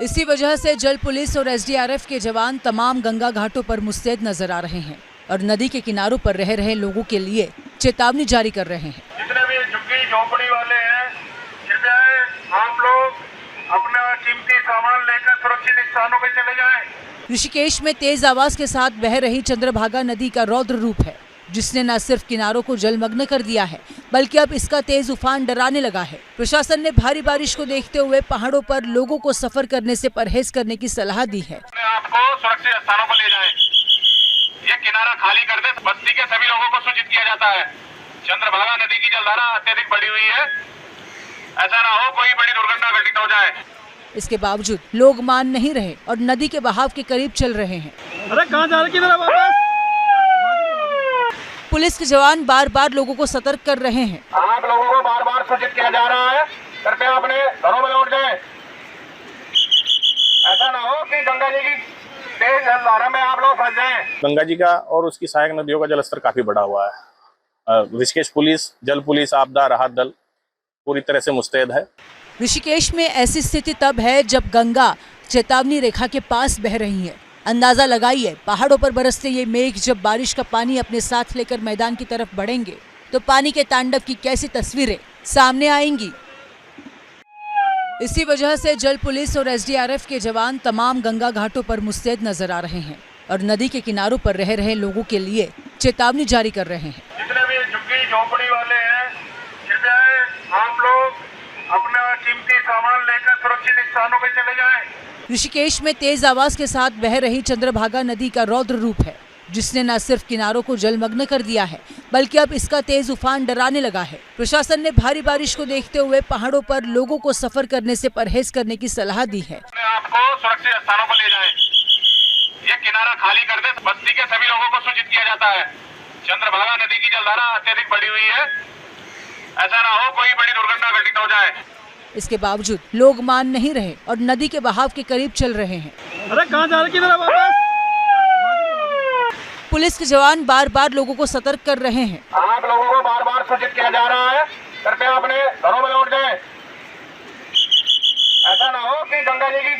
इसी वजह से जल पुलिस और एसडीआरएफ के जवान तमाम गंगा घाटों पर मुस्तैद नजर आ रहे हैं और नदी के किनारों पर रह रहे लोगों के लिए चेतावनी जारी कर रहे हैं। जितने भी झुग्गी झोपड़ी वाले हैं, कृपया आप लोग अपना कीमती सामान लेकर सुरक्षित स्थानों पर चले जाएं। ऋषिकेश में तेज आवाज के साथ बह रही चंद्रभागा नदी का रौद्र रूप है, जिसने न सिर्फ किनारों को जलमग्न कर दिया है बल्कि अब इसका तेज उफान डराने लगा है। प्रशासन ने भारी बारिश को देखते हुए पहाड़ों पर लोगों को सफर करने से परहेज करने की सलाह दी है। आपको सुरक्षित स्थानों पर ले जाएं। ये किनारा खाली कर दे, बस्ती के सभी लोगों को सूचित किया जाता है। चंद्रभागा नदी की जलधारा अत्यधिक बढ़ी हुई है, ऐसा ना हो कोई बड़ी दुर्घटना घटित हो जाए। इसके बावजूद लोग मान नहीं रहे और नदी के बहाव के करीब चल रहे हैं। अरे कहाँ जा रहे हैं वापस? पुलिस के जवान बार बार लोगों को सतर्क कर रहे हैं। आप लोगों को बार बार सूचित किया जा रहा है, कृपया अपने घरों में लौट जाएं। ऐसा ना हो कि गंगा जी की तेज जलधारा में आप लोग फंस जाएं। गंगा जी का और उसकी सहायक नदियों का जलस्तर काफी बढ़ा हुआ है। ऋषिकेश पुलिस, जल पुलिस, आपदा राहत दल पूरी तरह से मुस्तैद है। ऋषिकेश में ऐसी स्थिति तब है जब गंगा चेतावनी रेखा के पास बह रही है। अंदाजा लगाइए, पहाड़ों पर बरसते ये मेघ जब बारिश का पानी अपने साथ लेकर मैदान की तरफ बढ़ेंगे तो पानी के तांडव की कैसी तस्वीरें सामने आएंगी। इसी वजह से जल पुलिस और एसडीआरएफ के जवान तमाम गंगा घाटों पर मुस्तैद नजर आ रहे हैं और नदी के किनारों पर रह रहे लोगों के लिए चेतावनी जारी कर रहे हैं। जितने भी झुग्गी झोपड़ी वाले हैं, कृपया आप लोग अपना कीमती सामान लेकर सुरक्षित स्थानों पर चले जाएं। ऋषिकेश में तेज आवाज के साथ बह रही चंद्रभागा नदी का रौद्र रूप है, जिसने न सिर्फ किनारों को जलमग्न कर दिया है बल्कि अब इसका तेज उफान डराने लगा है। प्रशासन ने भारी बारिश को देखते हुए पहाड़ों पर लोगों को सफर करने से परहेज करने की सलाह दी है। आपको सुरक्षित स्थानों पर ले जाएं। ये किनारा खाली कर दे, बस्ती के सभी लोगों को सूचित किया जाता है। चंद्रभागा नदी की जलधारा अत्यधिक बढ़ी हुई है, ऐसा ना हो कोई बड़ी दुर्घटना घटित हो जाए। इसके बावजूद लोग मान नहीं रहे और नदी के बहाव के करीब चल रहे हैं। अरे कहाँ जा रहे हैं वापस? पुलिस के जवान बार बार लोगों को सतर्क कर रहे हैं। आप लोगों को बार बार सूचित किया जा रहा है, कृपया अपने घरों में लौट जाएं। ऐसा ना हो कि गंगा जी की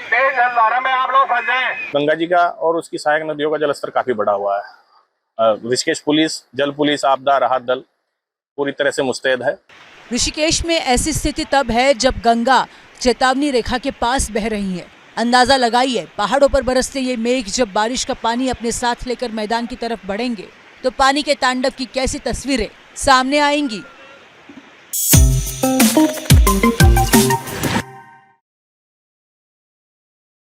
तेज जलधारा में आप लोग फंस जाएं। गंगा जी का और उसकी सहायक नदियों का जलस्तर काफी बढ़ा हुआ है। ऋषिकेश पुलिस, जल पुलिस, आपदा राहत दल पूरी तरह से मुस्तैद है। ऋषिकेश में ऐसी स्थिति तब है जब गंगा चेतावनी रेखा के पास बह रही है। अंदाजा लगाइए, पहाड़ों पर बरसते ये मेघ जब बारिश का पानी अपने साथ लेकर मैदान की तरफ बढ़ेंगे तो पानी के तांडव की कैसी तस्वीरें सामने आएंगी।